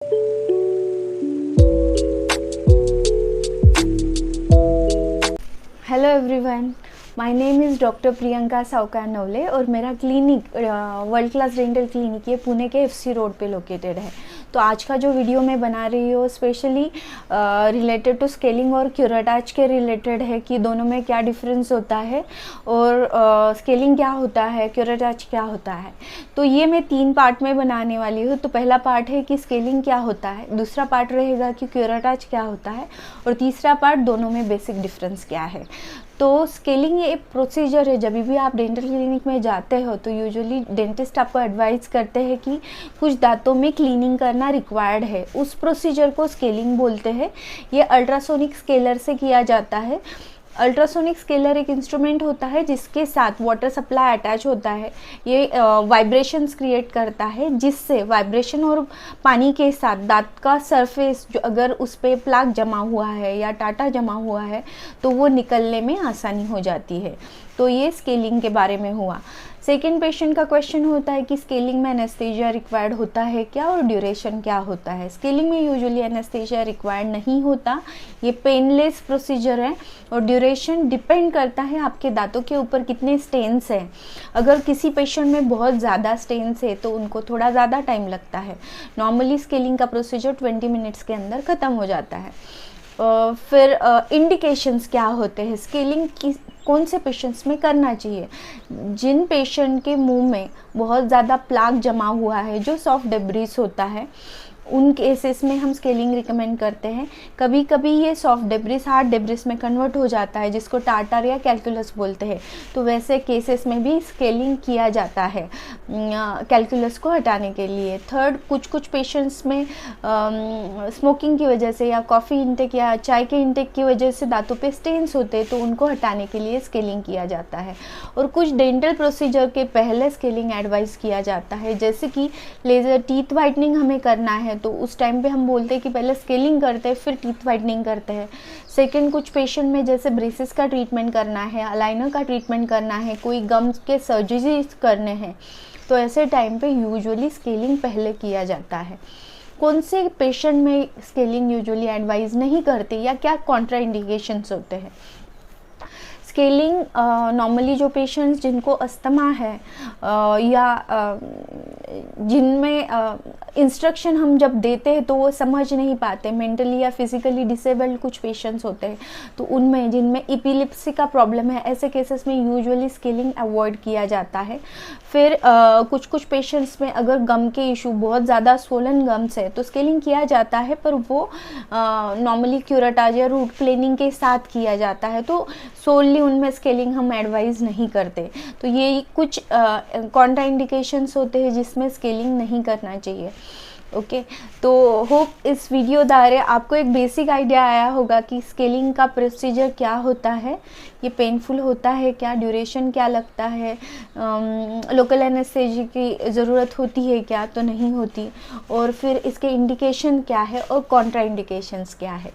Hello everyone, my name is doctor Priyanka सावकार नवले और मेरा clinic world class dental clinic ये पुणे के एफसी रोड पे लोकेटेड है। तो आज का जो वीडियो मैं बना रही हूँ स्पेशली रिलेटेड टू स्केलिंग और क्यूरेटाच के रिलेटेड है कि दोनों में क्या डिफरेंस होता है और स्केलिंग क्या होता है, क्यूरेटाच क्या होता है। तो ये मैं 3 पार्ट में बनाने वाली हूँ। तो पहला पार्ट है कि स्केलिंग क्या होता है, दूसरा पार्ट रहेगा कि क्यूरेटाच क्या होता है और तीसरा पार्ट दोनों में बेसिक डिफरेंस क्या है। तो स्केलिंग ये एक प्रोसीजर है। जब भी आप डेंटल क्लिनिक में जाते हो तो यूजुअली डेंटिस्ट आपको एडवाइस करते हैं कि कुछ दांतों में क्लीनिंग करना रिक्वायर्ड है, उस प्रोसीजर को स्केलिंग बोलते हैं। ये अल्ट्रासोनिक स्केलर से किया जाता है। अल्ट्रासोनिक स्केलर एक इंस्ट्रूमेंट होता है जिसके साथ वाटर सप्लाई अटैच होता है। ये वाइब्रेशंस क्रिएट करता है, जिससे वाइब्रेशन और पानी के साथ दांत का सरफेस जो अगर उस पर प्लाक जमा हुआ है या टाटा जमा हुआ है तो वो निकलने में आसानी हो जाती है। तो ये स्केलिंग के बारे में हुआ। सेकेंड पेशेंट का क्वेश्चन होता है कि स्केलिंग में एनेस्थीसिया रिक्वायर्ड होता है क्या और ड्यूरेशन क्या होता है। स्केलिंग में यूजुअली एनेस्थीसिया रिक्वायर्ड नहीं होता, ये पेनलेस प्रोसीजर है और ड्यूरेशन डिपेंड करता है आपके दांतों के ऊपर कितने स्टेन्स हैं। अगर किसी पेशेंट में बहुत ज़्यादा स्टेन्स है तो उनको थोड़ा ज़्यादा टाइम लगता है। नॉर्मली स्केलिंग का प्रोसीजर 20 मिनट्स के अंदर ख़त्म हो जाता है। फिर इंडिकेशंस क्या होते हैं, स्केलिंग की कौन से पेशेंट्स में करना चाहिए। जिन पेशेंट के मुंह में बहुत ज़्यादा प्लाक जमा हुआ है, जो सॉफ्ट डेब्रिस होता है, उन केसेस में हम स्केलिंग रिकमेंड करते हैं। कभी कभी ये सॉफ्ट डेब्रिस हार्ड डेब्रिस में कन्वर्ट हो जाता है, जिसको टार्टर या कैलकुलस बोलते हैं। तो वैसे केसेस में भी स्केलिंग किया जाता है कैलकुलस को हटाने के लिए। थर्ड, कुछ पेशेंट्स में स्मोकिंग की वजह से या कॉफ़ी इंटेक या चाय के इंटेक की वजह से दांतों पे स्टेन्स होते हैं, तो उनको हटाने के लिए स्केलिंग किया जाता है। और कुछ डेंटल प्रोसीजर के पहले स्केलिंग एडवाइस किया जाता है, जैसे कि लेज़र टीथ वाइटनिंग हमें करना है तो उस टाइम पे हम बोलते हैं कि पहले स्केलिंग करते हैं फिर टीथ वाइटनिंग करते हैं। सेकंड, कुछ पेशेंट में जैसे ब्रेसेस का ट्रीटमेंट करना है, अलाइनर का ट्रीटमेंट करना है, कोई गम्स के सर्जरी करने हैं, तो ऐसे टाइम पे यूजुअली स्केलिंग पहले किया जाता है। कौन से पेशेंट में स्केलिंग यूजुअली एडवाइस नहीं करते या क्या कॉन्ट्राइंडिकेशंस होते हैं। स्केलिंग नॉर्मली जो पेशेंट्स जिनको अस्थमा है या जिनमें इंस्ट्रक्शन हम जब देते हैं तो वो समझ नहीं पाते, मेंटली या फिजिकली डिसेबल्ड कुछ पेशेंट्स होते हैं, तो उनमें जिनमें एपिलेप्सी का प्रॉब्लम है, ऐसे केसेस में यूजुअली स्केलिंग अवॉइड किया जाता है। फिर कुछ पेशेंट्स में अगर गम के इशू बहुत ज़्यादा स्वोलन गम्स है तो स्केलिंग किया जाता है, पर वो नॉर्मली क्यूरेटाज या रूट प्लेनिंग के साथ किया जाता है, तो सोलली उनमें स्केलिंग हम एडवाइस नहीं करते। तो ये कुछ कॉन्ट्राइंडिकेशंस होते हैं जिसमें स्केलिंग नहीं करना चाहिए। ओके, तो होप इस वीडियो द्वारा आपको एक बेसिक आइडिया आया होगा कि स्केलिंग का प्रोसीजर क्या होता है, ये पेनफुल होता है क्या, ड्यूरेशन क्या लगता है, लोकल एनेस्थेसिया की ज़रूरत होती है क्या, तो नहीं होती, और फिर इसके इंडिकेशन क्या है और कॉन्ट्रा इंडिकेशंस क्या है।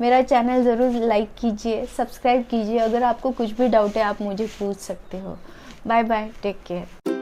मेरा चैनल ज़रूर लाइक कीजिए, सब्सक्राइब कीजिए। अगर आपको कुछ भी डाउट है आप मुझे पूछ सकते हो। Bye bye, take care.